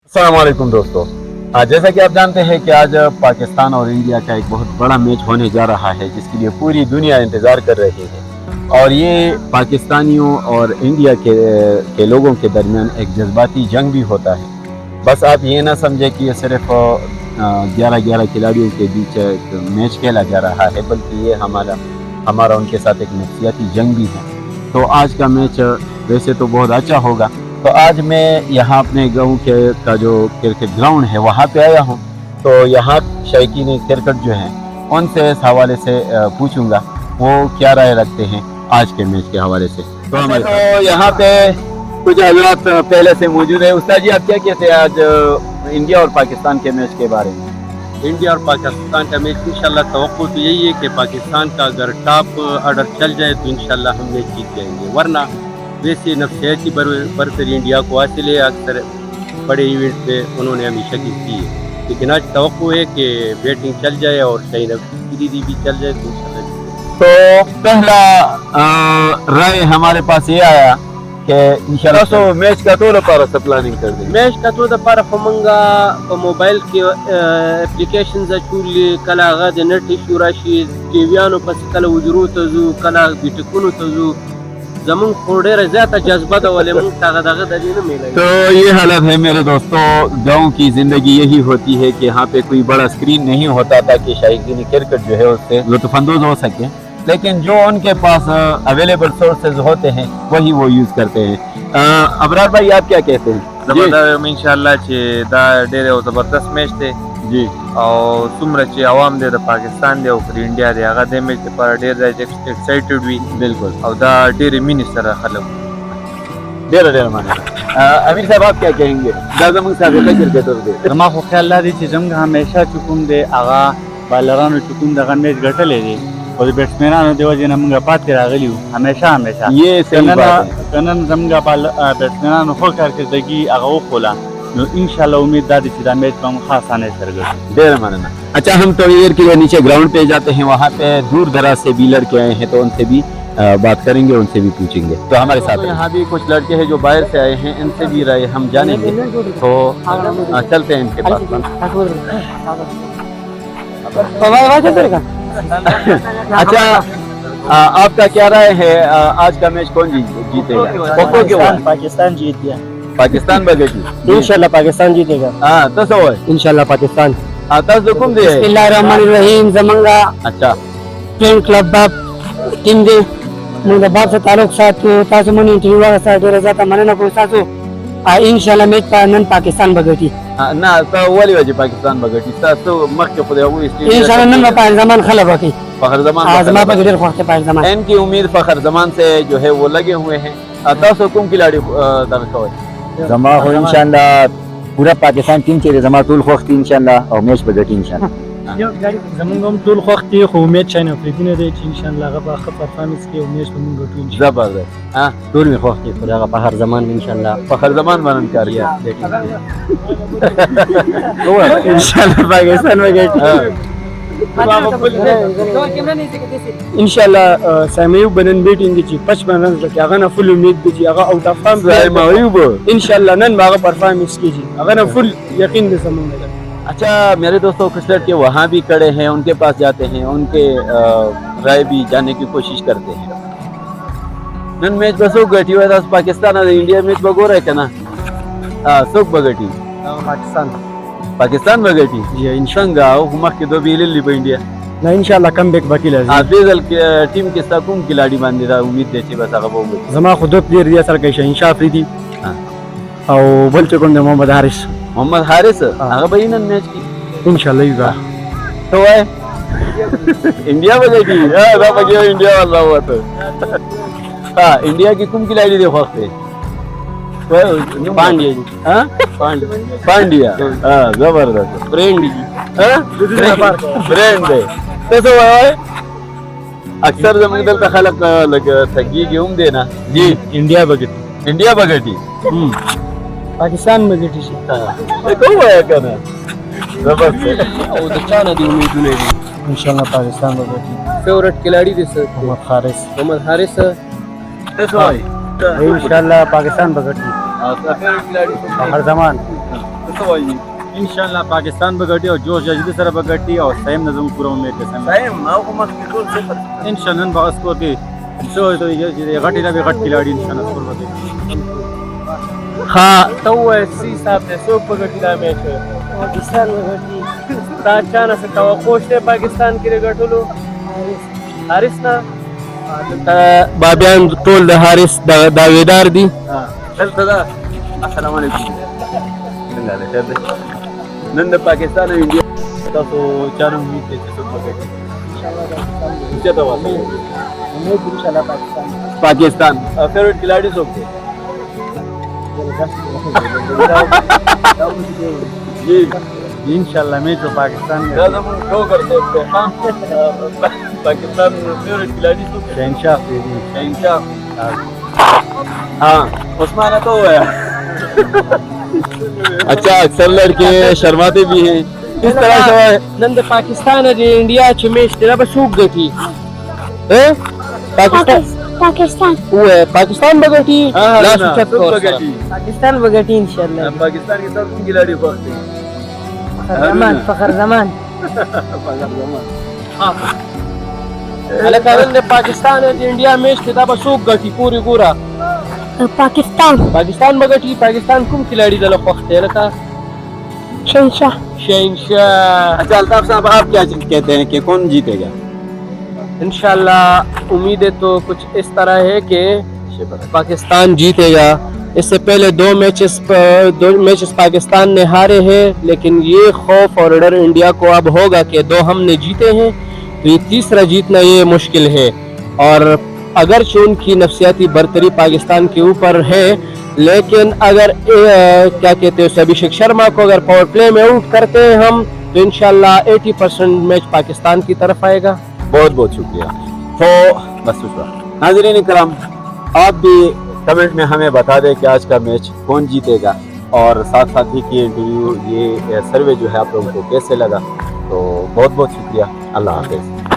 अस्सलाम वालेकुम दोस्तों। जैसा कि आप जानते हैं कि आज पाकिस्तान और इंडिया का एक बहुत बड़ा मैच होने जा रहा है जिसके लिए पूरी दुनिया इंतज़ार कर रही है और ये पाकिस्तानियों और इंडिया के लोगों के दरमियान एक जज्बाती जंग भी होता है। बस आप ये ना समझे कि ये सिर्फ 11 खिलाड़ियों के बीच एक मैच खेला जा रहा है, बल्कि ये हमारा उनके साथ एक नफसियाती जंग भी है। तो आज का मैच वैसे तो बहुत अच्छा होगा। तो आज मैं यहाँ अपने गाँव का जो क्रिकेट ग्राउंड है वहाँ पे आया हूँ। तो यहाँ शौकीन क्रिकेट जो हैं उनसे इस हवाले से पूछूंगा वो क्या राय रखते हैं आज के मैच के हवाले से। तो यहाँ पे कुछ हजरात पहले से मौजूद है। उस्ताद जी, आप क्या कहते हैं आज इंडिया और पाकिस्तान के मैच के बारे में? इंडिया और पाकिस्तान का मैच इंशाल्लाह तवक्को तो यही है कि पाकिस्तान का अगर टॉप ऑर्डर चल जाए तो इंशाल्लाह हम मैच जीत जाएंगे, वरना वैसे नफसियाती बरतरी इंडिया को हासिल है। अक्सर बड़े इवेंट पे उन्होंने हमेशा जीती है, लेकिन आज तवक्को है कि बैटिंग चल जाए और सही नफसियाती भी चल जाए तो इंशाल्लाह। तो पहला राय हमारे पास ये आया कि इंशाल्लाह तो मैच का तो लपारा से प्लानिंग कर देंगे। मैच का तो लपारा फमंगा मोबाइल के एप्लीकेशंस चूली कला गद नेट इशू राशि टीवीआनो पस कला वजरू तजू कला बिटकुनो तजू जमन खोड़े ज्यादा जज्बा वाले मंग ताकत न मिले। तो ये हालत है मेरे दोस्तों, गांव की जिंदगी यही होती है कि यहाँ पे कोई बड़ा स्क्रीन नहीं होता ताकि शायकीन क्रिकेट जो है उससे लुत्फानंदोज हो सके, लेकिन जो उनके पास अवेलेबल सोर्सेज होते हैं वही वो यूज करते हैं। अबरार भाई, आप क्या कहते हैं? जबरदस्त इंशाल्लाह चे दा डेरे जबरदस्त मैच थे जी। और सुमर चे आवाम दे पाकिस्तान दे और इंडिया दे आगा दे मैच पर डेर एक्साइटेड भी बिल्कुल और दा डेरे मिनिस्टर खलम डेर माने। अमीर साहब, आप क्या कहेंगे? दादा मंग साहब का क्रिकेटर दे रमा खो ख्याल ला दी چې زموږ همیشه چکم دی هغه بالرانو چکم دغه میچ ګټلې دي او د بیټسمنانو د وجې نه موږ پاتې راغلي یو همیشه ये सही बात है। کنن زموږ بیټسمنانو خو کارکردګي هغه وکولا نو ان شاء الله امید ده چې دا میچ به موږ خاصانه سره ګټو डेर मानना। अच्छा, हम थोड़ी देर के लिए नीचे ग्राउंड पे जाते हैं। वहाँ पे दूर दराज से भी लड़के आए हैं तो उनसे भी बात करेंगे, उनसे भी पूछेंगे। तो हमारे साथ यहाँ भी कुछ लड़के हैं जो बाहर से आए हैं, इनसे भी राय हम जानेंगे। तो चलते हैं इनके पास। अच्छा, आपका क्या राय है? आज का मैच कौन जीतेगा? पाकिस्तान जीत गया पाकिस्तान बगेटी इंशाल्लाह पाकिस्तान जीतेगा तसं होय इंशाल्लाह पाकिस्तान आताच दुखून दे। बिस्मिल्लाहिर्रहमानिर्रहीम जमंगा अच्छा, फ्रेंड क्लब बाप टीम दे मुंगा बाप से ताल्लुक साथ तासु मन इंटरव्यू वाला सा डेरा जाता मने ना को सासु इंशाल्लाह मैच का नन पाकिस्तान बगटी ना तर वली वाजी पाकिस्तान बगेटी तो मक्के खुदा वो इंशाल्लाह नन पाक जमान खला बाकी फखर जमान आजमा पर गिर खोते पाक जमान इनकी उम्मीद फखर जमान से जो है वो लगे हुए हैं। तस हुकुम खिलाड़ी दरखोय जमा हो इंशाल्लाह पूरा पाकिस्तान टीम चले जमा टूल खोखती इंशाल्लाह और मैच बगटी इंशाल्लाह زمونږ ټول خوښ دي خو امید شاین افریدي نه دی چې انشاءالله هغه به ښه پرفارمنس کوي او میچ به موږ ګټو انشاءالله. زبردست टूल में खोखती खुदा का पहर जमान इंशाल्लाह फखर जमान बनन कर इंशाल्लाह पाकिस्तान बगटी انشاءالله سامعیو بنن بیټینګ چې 55 رنز لکه هغه نه فل امید دي چې هغه آوټ اف فارم معیوب انشاءالله نن هغه پرفارمنس کیږي هغه نه فل یقین دې زمونږ. अच्छा मेरे दोस्तों, कुछ लड़के वहाँ भी खड़े हैं, उनके पास जाते हैं, उनके राय भी जानने की कोशिश करते हैं। नन मैच बसो गटी हुआ था पाकिस्तान और इंडिया मैच बगो रहे ना सोक बगटी पाकिस्तान बगटी ये इंशंगा हुमा के दो भी ले इंडिया نه انشاءالله کم بیک باقی لازم فیصل टीम के साथ कौन खिलाड़ी मान दिया उम्मीद देती बस आगे बोल زما خو دوه پلیر دي اصل کې شاهین افریدي او بل چې کوم د محمد حارث मोहम्मद हारिस आगे भाई नन मैच की انشاءالله یوه तो है इंडिया बगटी हां बगयो इंडिया वाला हुआ तो हां इंडिया की कौन खिलाड़ी देखो वक्त पांड्या जी हां पांड्या हां जबरदस्त फ्रेंड जी برند دی تاسو وای اکثر زموږ دلته خلک لکه تګیږي هم دی نه جی انډیا بغټي انډیا بغټي پاکستان بغټي شي کوم وای کنه زبردست او د چانه دی امیدونه دي انشاءالله پاکستان بغټي فیورټ کھلاڑی دي سر محمد حارث تاسو وای इंशाल्लाह पाकिस्तान बगटी فیورټ کھلاڑی हर जमान انشاءالله پاکستان بغټي او جوش جذبه سره بغټي او سیم نظم پوره امید ده سم انشاءالله نن به اسکور کې سو غټي نه به غټ کلاړي انشاءالله اسکور وکړي. ها تو سی صاحب نے سو پگٹی دا میچ ہے پاکستان وګټي تا چانه څه توقع شته پاکستان کې رګټلو حارس نه بابیان ټول د حارس داویدار دي. دلته دا السلام علیکم څنګه حال دی نن د پاکستان او انډیا تاسو چارو امید ته څه وکړي چې دا وایي امید ان شاء الله پاکستان فیوریټ کھلاڑی څوک دی جی انشاءالله میچ په پاکستان دا زموږ ټوکر دی پاکستان فیوریټ کھلاڑی څوک دی شهنشاه دی شهنشاه ہاں عثمان تو ہے اچھا اکثر لڑکے شرماتے بھی ہیں کس طرح سے نن د پاکستان او د انډیا چې میچ دی به څوک ګټي پاکستان پاکستان بغټي لاس چت کور پاکستان وګټي ان شاء الله. پاکستان کے سب کھلاڑی بہت ہیں فخر زمان الکه نن د پاکستان او د انډیا میچ دی به څوک ګټي پوری ګورا پاکستان بغټي. پاکستان کوم کھلاڑی دل خوښ دی لکه شهنشاه شهنشاه. اچھا الطاف صاحب آپ کیا کہتے ہیں کہ کون جیتے گا انشاءاللہ امیدیں تو کچھ اس طرح ہے کہ پاکستان جیتے گا. اس سے پہلے دو میچز پاکستان نے ہارے ہیں لیکن یہ خوف اور ڈر انڈیا کو اب ہوگا کہ دو ہم نے جیتے ہیں تو یہ تیسرا جیتنا یہ مشکل ہے. اور اگرچہ ان کی نفسیاتی برتری پاکستان کے اوپر ہے لیکن اگر کیا کہتے ہیں ابھیشیک شرما کو اگر پاور پلے میں آؤٹ کرتے ہیں ہم تو انشاءاللہ 80% میچ پاکستان کی طرف آئے گا. بہت بہت شکریہ. تو بس شکریہ ناظرین کرام آپ بھی کمنٹ میں ہمیں بتا دیں کہ آج کا میچ کون جیتے گا اور ساتھ ساتھ ہی کی انٹرویو یہ سروے جو ہے آپ لوگوں کو کیسے لگا. تو بہت بہت شکریہ. اللہ حافظ.